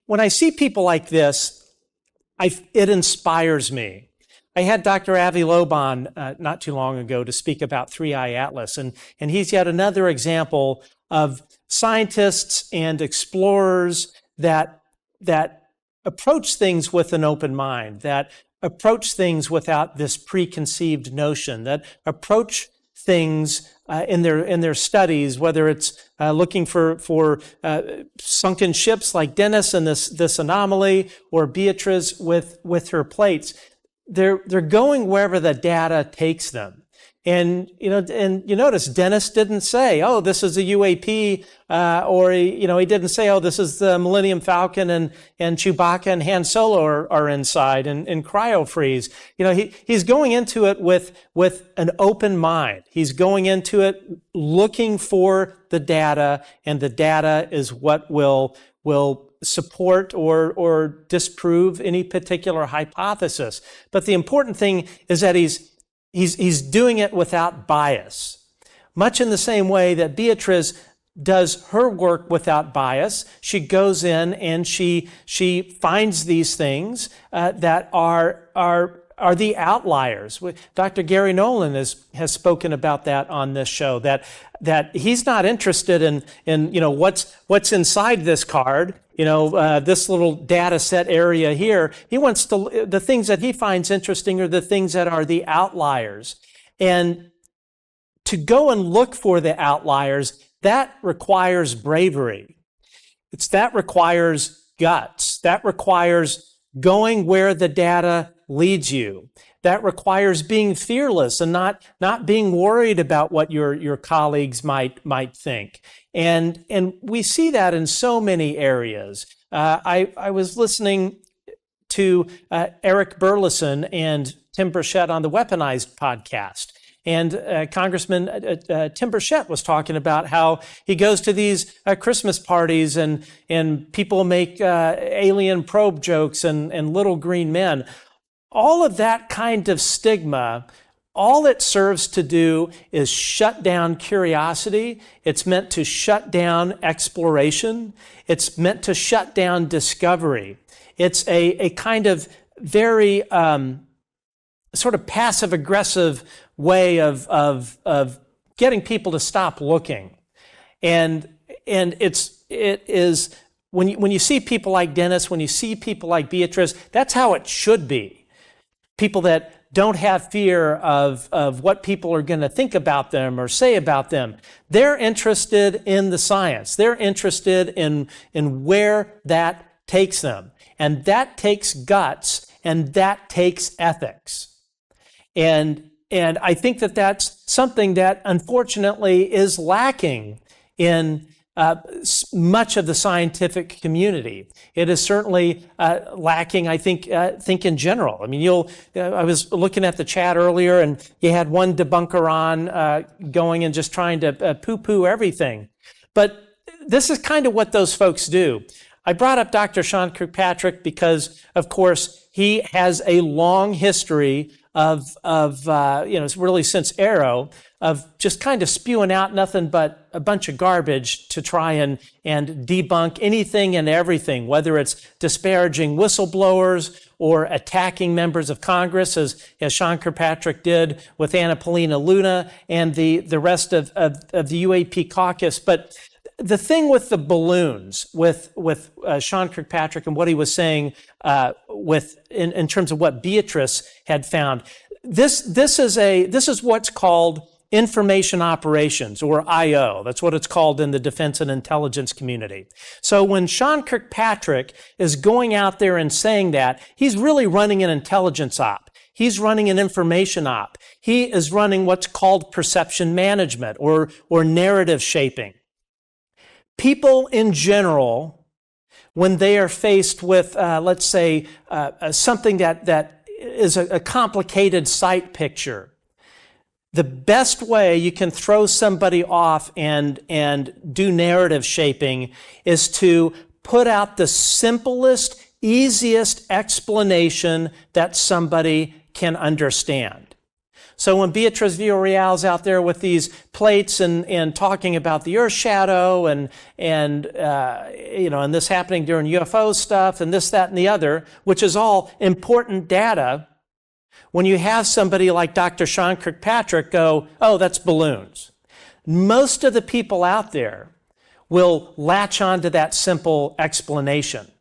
when I see people like this, it inspires me. I had Dr. Avi Loeb on not too long ago to speak about 3i Atlas, and he's yet another example of scientists and explorers that approach things with an open mind, that approach things without this preconceived notion, that approach things in their studies, whether it's looking for sunken ships like Dennis and this anomaly, or Beatriz with her plates. They're going wherever the data takes them. And you notice Dennis didn't say, "Oh, this is a UAP," or he didn't say, "Oh, this is the Millennium Falcon and Chewbacca and Han Solo are inside and cryo freeze." He's going into it with an open mind. He's going into it looking for the data, and the data is what will support or disprove any particular hypothesis. But the important thing is that he's doing it without bias, much in the same way that Beatriz does her work without bias. She goes in and she finds these things that are the outliers. Dr. Gary Nolan has spoken about that on this show, that he's not interested in what's inside this card, this little data set area here. He wants the things that he finds interesting are the things that are the outliers. And to go and look for the outliers, that requires bravery. That requires guts. That requires going where the data leads you. That requires being fearless and not being worried about what your colleagues might think. And we see that in so many areas. I was listening to Eric Burleson and Tim Burchette on the Weaponized podcast. And Congressman Tim Burchette was talking about how he goes to these Christmas parties and people make alien probe jokes and little green men. All of that kind of stigma, all it serves to do is shut down curiosity. It's meant to shut down exploration. It's meant to shut down discovery. It's a kind of very sort of passive-aggressive way of getting people to stop looking. And it is when you see people like Dennis, when you see people like Beatriz, that's how it should be. People that don't have fear of what people are going to think about them or say about them. They're interested in the science. They're interested in where that takes them. And that takes guts, and that takes ethics. And I think that that's something that unfortunately is lacking in much of the scientific community. It is certainly lacking, I think in general. I mean, I was looking at the chat earlier, and you had one debunker on going and just trying to poo-poo everything. But this is kind of what those folks do. I brought up Dr. Sean Kirkpatrick because, of course, he has a long history of really since AARO, of just kind of spewing out nothing but a bunch of garbage to try and debunk anything and everything, whether it's disparaging whistleblowers or attacking members of Congress, as Sean Kirkpatrick did with Anna Paulina Luna and the rest of the UAP caucus. But the thing with the balloons, with Sean Kirkpatrick and what he was saying in terms of what Beatriz had found, this is what's called information operations, or IO. That's what it's called in the defense and intelligence community. So when Sean Kirkpatrick is going out there and saying that, he's really running an intelligence op. He's running an information op. He is running what's called perception management or narrative shaping. People in general, when they are faced with, let's say, something that is a complicated sight picture, the best way you can throw somebody off and do narrative shaping is to put out the simplest, easiest explanation that somebody can understand. So when Beatriz Villarreal's out there with these plates and talking about the Earth shadow and this happening during UFO stuff and this, that, and the other, which is all important data, when you have somebody like Dr. Sean Kirkpatrick go, oh, that's balloons. Most of the people out there will latch on to that simple explanation.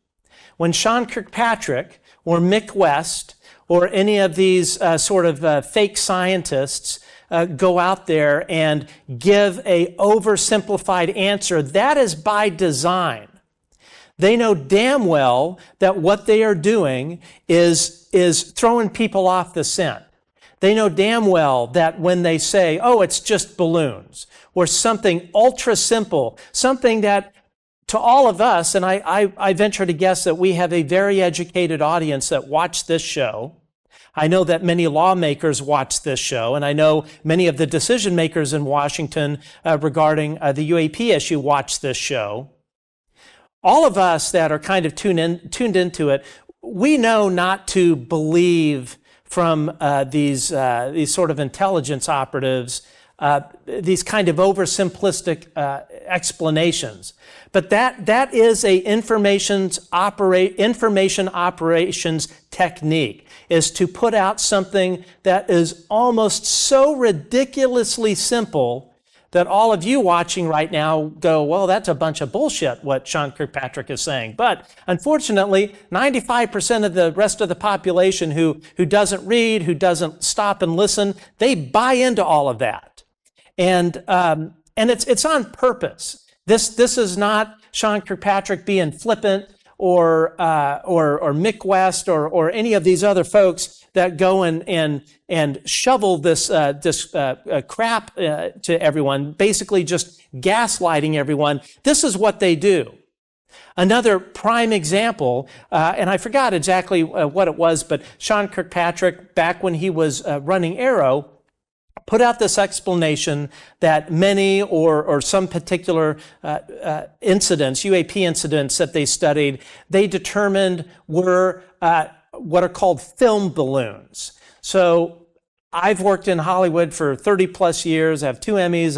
When Sean Kirkpatrick or Mick West or any of these fake scientists go out there and give a oversimplified answer, that is by design. They know damn well that what they are doing is throwing people off the scent. They know damn well that when they say, oh, it's just balloons, or something ultra simple, something that to all of us, and I venture to guess that we have a very educated audience that watch this show. I know that many lawmakers watch this show, and I know many of the decision makers in Washington regarding the UAP issue watch this show. All of us that are kind of tuned into it, we know not to believe from these sort of intelligence operatives these kind of oversimplistic explanations. But that is a information operations technique, is to put out something that is almost so ridiculously simple that all of you watching right now go, well, that's a bunch of bullshit, what Sean Kirkpatrick is saying. But unfortunately, 95% of the rest of the population who doesn't read, who doesn't stop and listen, they buy into all of that. And it's on purpose. This is not Sean Kirkpatrick being flippant or Mick West or any of these other folks that go and shovel this crap to everyone, basically just gaslighting everyone. This is what they do. Another prime example, and I forgot exactly what it was, but Sean Kirkpatrick, back when he was running AARO, put out this explanation that many or some particular incidents, UAP incidents that they studied, they determined were what are called film balloons. So I've worked in Hollywood for 30 plus years. I have 2 Emmys.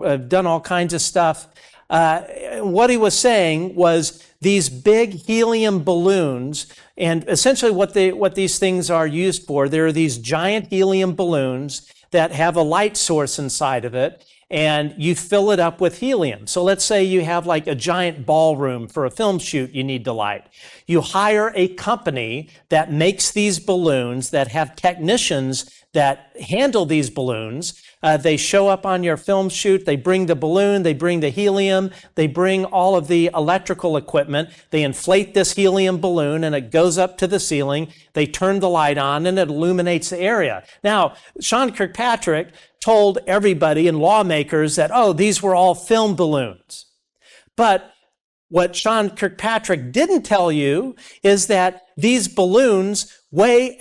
I've done all kinds of stuff. What he was saying was these big helium balloons, and essentially what these things are used for, there are these giant helium balloons that have a light source inside of it, and you fill it up with helium. So let's say you have like a giant ballroom for a film shoot you need to light. You hire a company that makes these balloons, that have technicians that handle these balloons. They show up on your film shoot, they bring the balloon, they bring the helium, they bring all of the electrical equipment, they inflate this helium balloon and it goes up to the ceiling, they turn the light on and it illuminates the area. Now, Sean Kirkpatrick told everybody and lawmakers that, oh, these were all film balloons. But what Sean Kirkpatrick didn't tell you is that these balloons weigh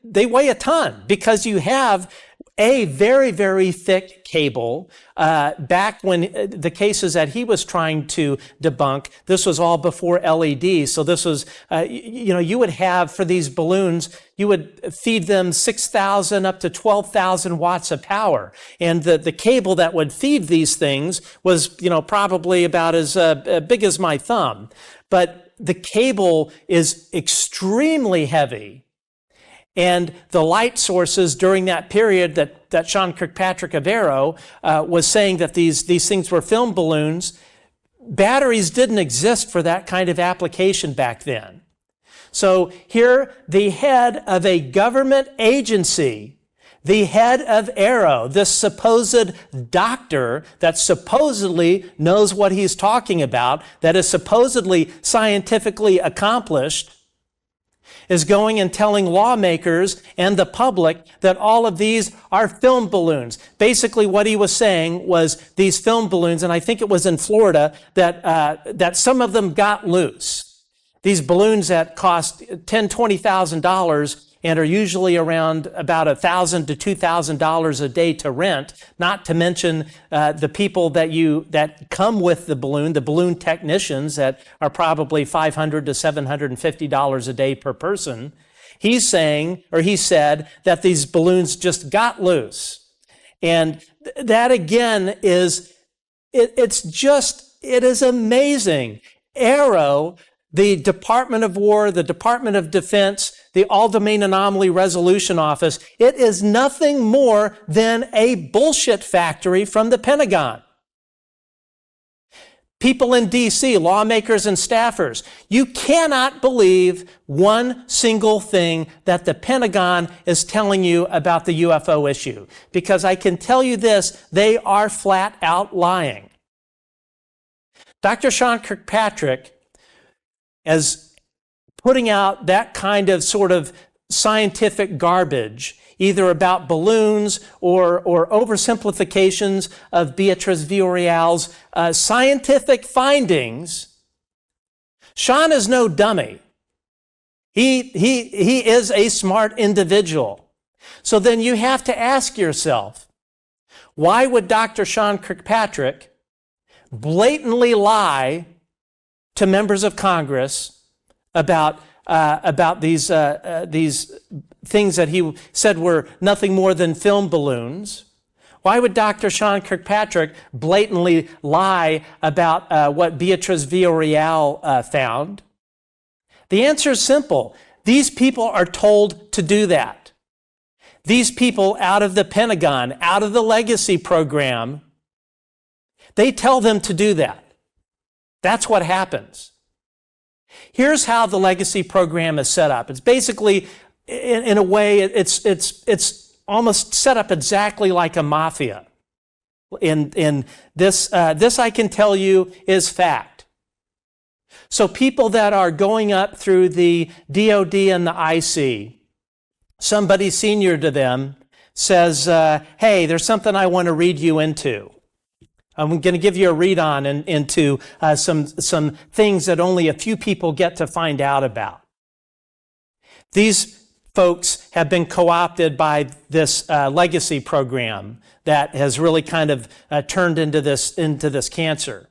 they weigh a ton, because you have a very, very thick cable. Back when the cases that he was trying to debunk, this was all before LED. So this was, you would have for these balloons, you would feed them 6,000 up to 12,000 watts of power. And the cable that would feed these things was, probably about as big as my thumb. But the cable is extremely heavy. And the light sources during that period that Sean Kirkpatrick of AARO was saying that these things were film balloons, batteries didn't exist for that kind of application back then. So here, the head of a government agency, the head of AARO, this supposed doctor that supposedly knows what he's talking about, that is supposedly scientifically accomplished, is going and telling lawmakers and the public that all of these are film balloons. Basically, what he was saying was these film balloons, and I think it was in Florida, that some of them got loose. These balloons that cost $10,000, $20,000 and are usually around about $1,000 to $2,000 a day to rent, not to mention the people that come with the balloon technicians that are probably $500 to $750 a day per person. He's saying, or he said, that these balloons just got loose. And that again is, it is amazing. AARO, the Department of War, the Department of Defense, the All-Domain Anomaly Resolution Office, it is nothing more than a bullshit factory from the Pentagon. People in D.C., lawmakers and staffers, you cannot believe one single thing that the Pentagon is telling you about the UFO issue. Because I can tell you this, they are flat out lying. Dr. Sean Kirkpatrick, as putting out that kind of sort of scientific garbage, either about balloons or oversimplifications of Beatriz Villarreal's scientific findings, Sean is no dummy. He is a smart individual. So then you have to ask yourself, why would Dr. Sean Kirkpatrick blatantly lie to members of Congress about these things that he said were nothing more than film balloons? Why would Dr. Sean Kirkpatrick blatantly lie about what Beatriz Villarreal found? The answer is simple. These people are told to do that. These people out of the Pentagon, out of the legacy program, they tell them to do that. That's what happens. Here's how the legacy program is set up. It's basically, in a way, it's almost set up exactly like a mafia. In this I can tell you is fact. So people that are going up through the DOD and the IC, somebody senior to them says, hey, there's something I want to read you into. I'm going to give you a read on into some things that only a few people get to find out about. These folks have been co-opted by this legacy program that has really kind of turned into this cancer.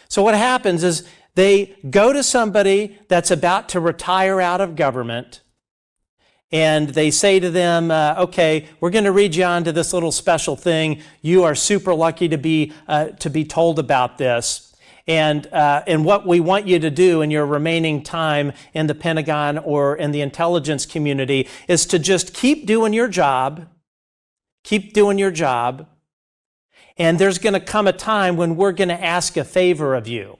So what happens is they go to somebody that's about to retire out of government, and they say to them, okay, we're going to read you on to this little special thing. You are super lucky to be told about this. And what we want you to do in your remaining time in the Pentagon or in the intelligence community is to just keep doing your job. Keep doing your job. And there's going to come a time when we're going to ask a favor of you.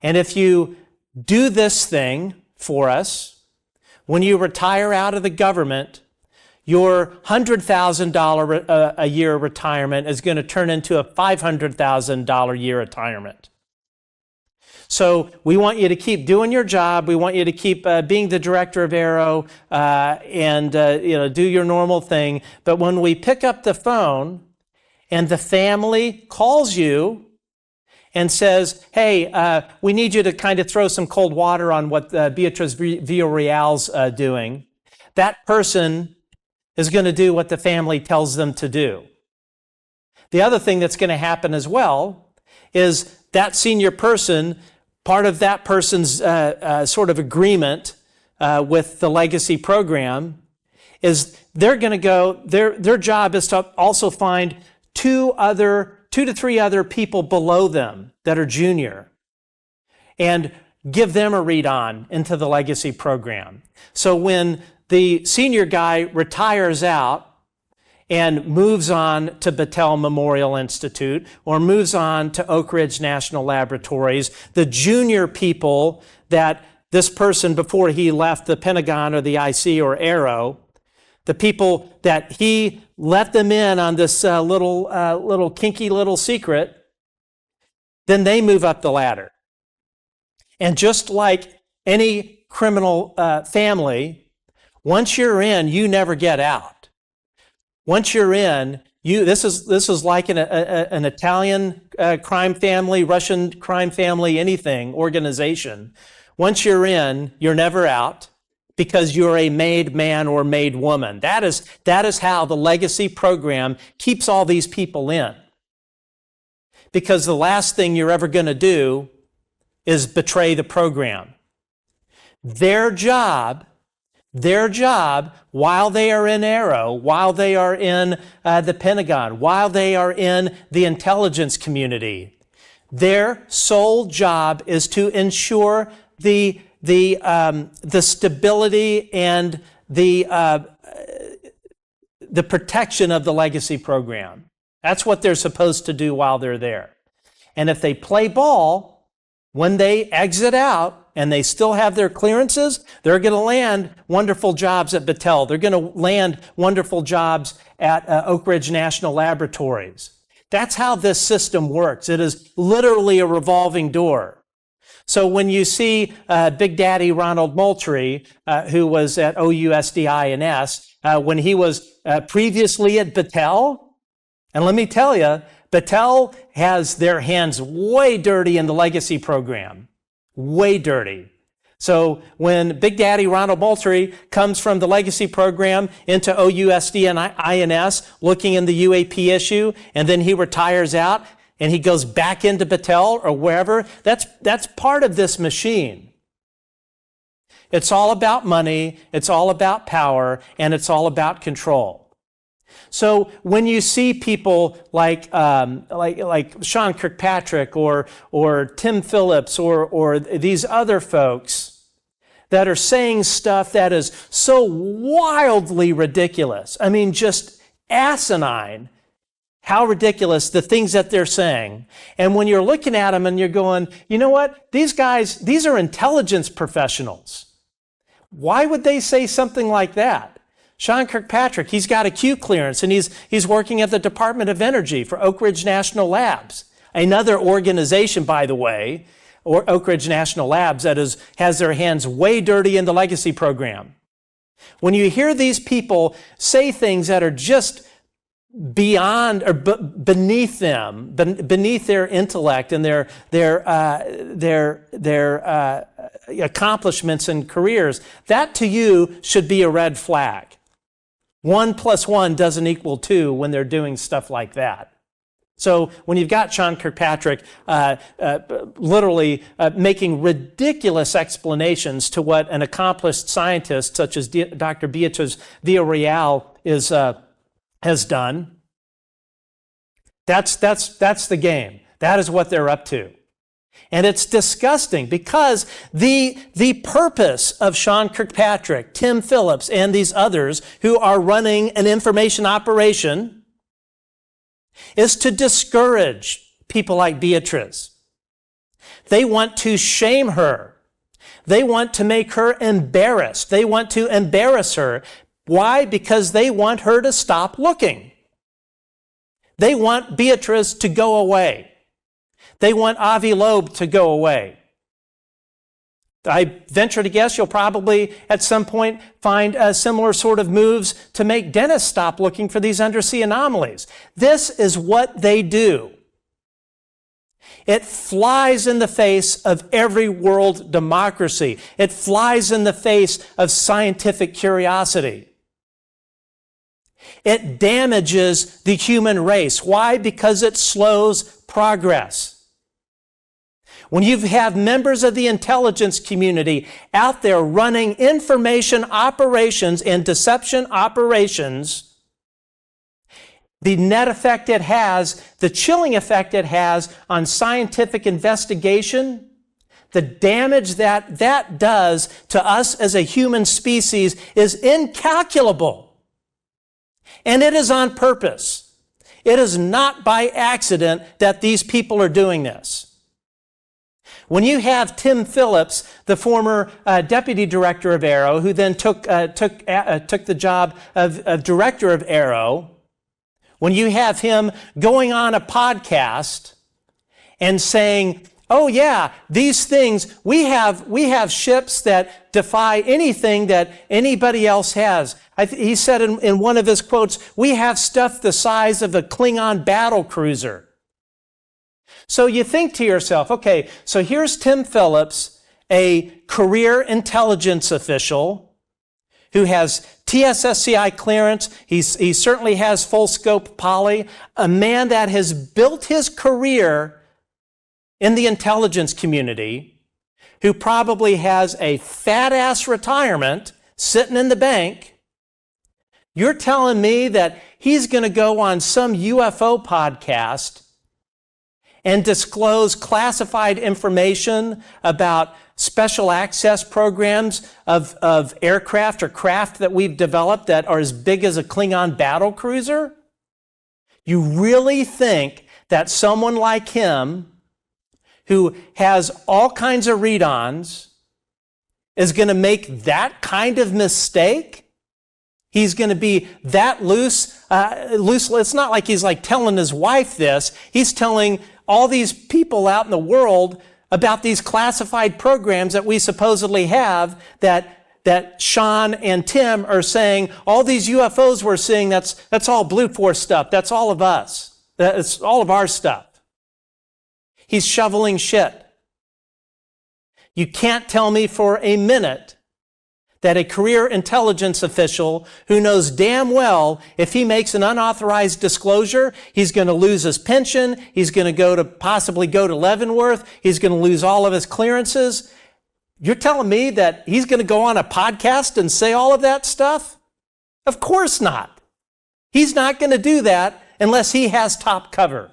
And if you do this thing for us, when you retire out of the government, your $100,000 a year retirement is going to turn into a $500,000 a year retirement. So we want you to keep doing your job. We want you to keep being the director of AARO and do your normal thing. But when we pick up the phone and the family calls you and says, hey, we need you to kind of throw some cold water on what Beatriz Villarreal's doing, that person is going to do what the family tells them to do. The other thing that's going to happen as well is that senior person, part of that person's sort of agreement with the legacy program is they're going to go, their job is to also find two to three other people below them that are junior and give them a read on into the legacy program. So when the senior guy retires out and moves on to Battelle Memorial Institute or moves on to Oak Ridge National Laboratories, the junior people that this person before he left the Pentagon or the IC or AARO, the people that he let them in on this little kinky little secret, then they move up the ladder. And just like any criminal family, once you're in, you never get out. Once you're in, this is like an Italian crime family, Russian crime family, anything, organization. Once you're in, you're never out because you're a made man or made woman. That is how the legacy program keeps all these people in. Because the last thing you're ever going to do is betray the program. Their job Their job, while they are in AARO, while they are in the Pentagon, while they are in the intelligence community, their sole job is to ensure the stability and the protection of the legacy program. That's what they're supposed to do while they're there. And if they play ball, when they exit out and they still have their clearances, they're going to land wonderful jobs at Battelle. They're going to land wonderful jobs at Oak Ridge National Laboratories. That's how this system works. It is literally a revolving door. So when you see Big Daddy Ronald Moultrie, who was at OUSD-INS, when he was previously at Battelle, and let me tell you, Battelle has their hands way dirty in the legacy program. Way dirty. So when Big Daddy Ronald Moultrie comes from the legacy program into OUSD and INS, looking in the UAP issue, and then he retires out and he goes back into Battelle or wherever, that's part of this machine. It's all about money, it's all about power, and it's all about control. So when you see people like Sean Kirkpatrick or Tim Phillips or these other folks that are saying stuff that is so wildly ridiculous, I mean, just asinine, how ridiculous the things that they're saying. And when you're looking at them and you're going, you know what? These guys, these are intelligence professionals. Why would they say something like that? Sean Kirkpatrick, he's got a Q clearance and he's working at the Department of Energy for Oak Ridge National Labs, another organization, by the way, or Oak Ridge National Labs that has their hands way dirty in the legacy program. When you hear these people say things that are just beyond or beneath them, beneath their intellect and their accomplishments and careers, that to you should be a red flag. 1 + 1 doesn't equal 2 when they're doing stuff like that. So when you've got Sean Kirkpatrick literally making ridiculous explanations to what an accomplished scientist such as Dr. Beatriz Villarreal has done, that's the game. That is what they're up to. And it's disgusting because the purpose of Sean Kirkpatrick, Tim Phillips, and these others who are running an information operation is to discourage people like Beatriz. They want to shame her. They want to make her embarrassed. They want to embarrass her. Why? Because they want her to stop looking. They want Beatriz to go away. They want Avi Loeb to go away. I venture to guess you'll probably at some point find similar sort of moves to make Dennis stop looking for these undersea anomalies. This is what they do. It flies in the face of every world democracy. It flies in the face of scientific curiosity. It damages the human race. Why? Because it slows progress. When you have members of the intelligence community out there running information operations and deception operations, the net effect it has, the chilling effect it has on scientific investigation, the damage that does to us as a human species is incalculable. And it is on purpose. It is not by accident that these people are doing this. When you have Tim Phillips, the former deputy director of AARO, who then took the job of director of AARO, when you have him going on a podcast and saying, oh yeah, these things, we have ships that defy anything that anybody else has. He said in one of his quotes, we have stuff the size of a Klingon battle cruiser. So you think to yourself, okay, so here's Tim Phillips, a career intelligence official who has TSSCI clearance. He certainly has full scope poly, a man that has built his career in the intelligence community, who probably has a fat ass retirement sitting in the bank. You're telling me that he's going to go on some UFO podcast and disclose classified information about special access programs of aircraft or craft that we've developed that are as big as a Klingon battle cruiser? You really think that someone like him, who has all kinds of read-ons, is going to make that kind of mistake? He's going to be that loose. It's not like he's like telling his wife this. He's telling all these people out in the world about these classified programs that we supposedly have, that Sean and Tim are saying, all these UFOs we're seeing, that's all Blue Force stuff. That's all of us. That's all of our stuff. He's shoveling shit. You can't tell me for a minute that a career intelligence official who knows damn well if he makes an unauthorized disclosure, he's going to lose his pension, he's going to possibly go to Leavenworth, he's going to lose all of his clearances. You're telling me that he's going to go on a podcast and say all of that stuff? Of course not. He's not going to do that unless he has top cover.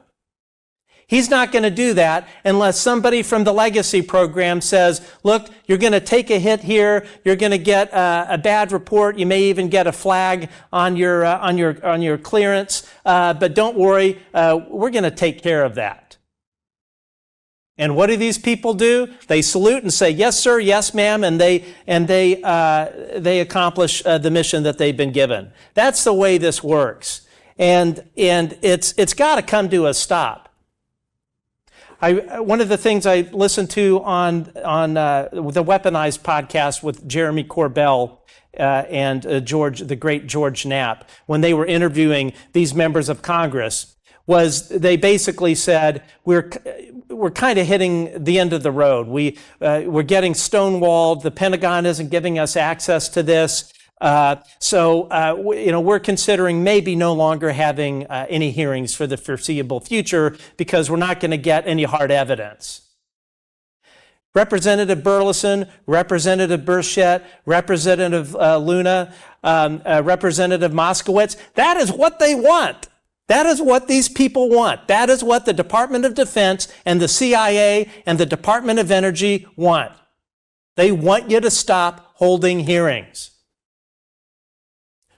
He's not going to do that unless somebody from the legacy program says, look, you're going to take a hit here. You're going to get a bad report. You may even get a flag on your clearance. But don't worry. We're going to take care of that. And what do these people do? They salute and say, yes, sir, yes, ma'am. And they accomplish the mission that they've been given. That's the way this works. And it's got to come to a stop. One of the things I listened to on the Weaponized podcast with Jeremy Corbell and the great George Knapp, when they were interviewing these members of Congress, was they basically said, we're kind of hitting the end of the road. We're getting stonewalled. The Pentagon isn't giving us access to this. We're considering maybe no longer having any hearings for the foreseeable future because we're not going to get any hard evidence. Representative Burleson, Representative Burchette, Representative Luna, Representative Moskowitz, that is what they want. That is what these people want. That is what the Department of Defense and the CIA and the Department of Energy want. They want you to stop holding hearings.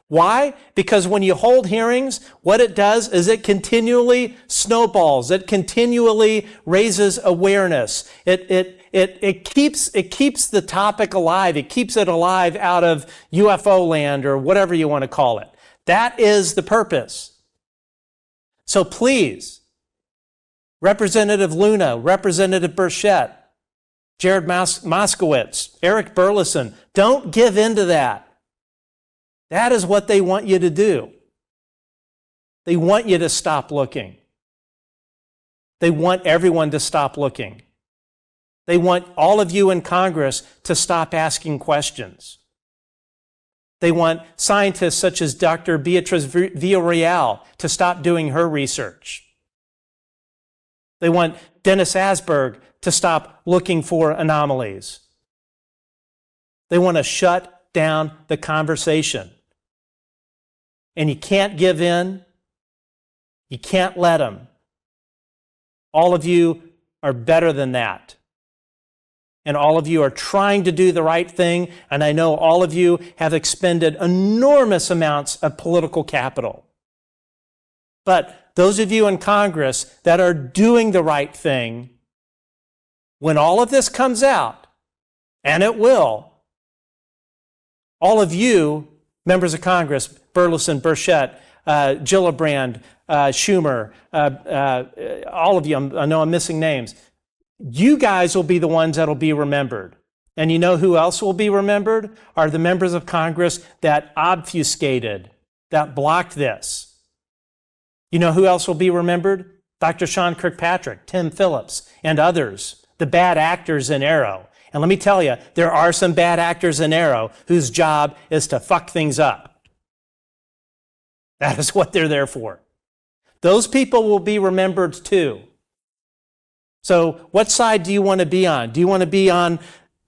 Why? Because when you hold hearings, what it does is it continually snowballs. It continually raises awareness. It keeps the topic alive. It keeps it alive out of UFO land or whatever you want to call it. That is the purpose. So please, Representative Luna, Representative Burchette, Jared Moskowitz, Eric Burleson, don't give in to that. That is what they want you to do. They want you to stop looking. They want everyone to stop looking. They want all of you in Congress to stop asking questions. They want scientists such as Dr. Beatriz Villarreal to stop doing her research. They want Dennis Asberg to stop looking for anomalies. They want to shut down the conversation. And you can't give in. You can't let them. All of you are better than that. And all of you are trying to do the right thing. And I know all of you have expended enormous amounts of political capital. But those of you in Congress that are doing the right thing, when all of this comes out, and it will, all of you, members of Congress, Burleson, Burchette, Gillibrand, Schumer, all of you, I know I'm missing names. You guys will be the ones that will be remembered. And you know who else will be remembered? Are the members of Congress that obfuscated, that blocked this. You know who else will be remembered? Dr. Sean Kirkpatrick, Tim Phillips, and others, the bad actors in AARO. And let me tell you, there are some bad actors in AARO whose job is to fuck things up. That is what they're there for. Those people will be remembered too. So what side do you want to be on? Do you want to be on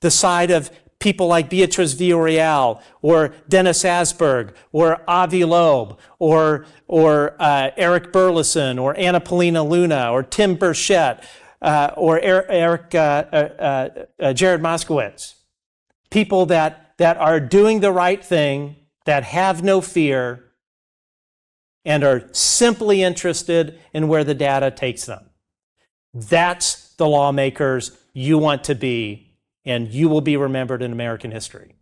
the side of people like Beatriz Villarreal or Dennis Asberg or Avi Loeb or Eric Burleson or Anna Paulina Luna or Tim Burchette or Jared Moskowitz. People that are doing the right thing, that have no fear, and are simply interested in where the data takes them. That's the lawmakers you want to be, and you will be remembered in American history.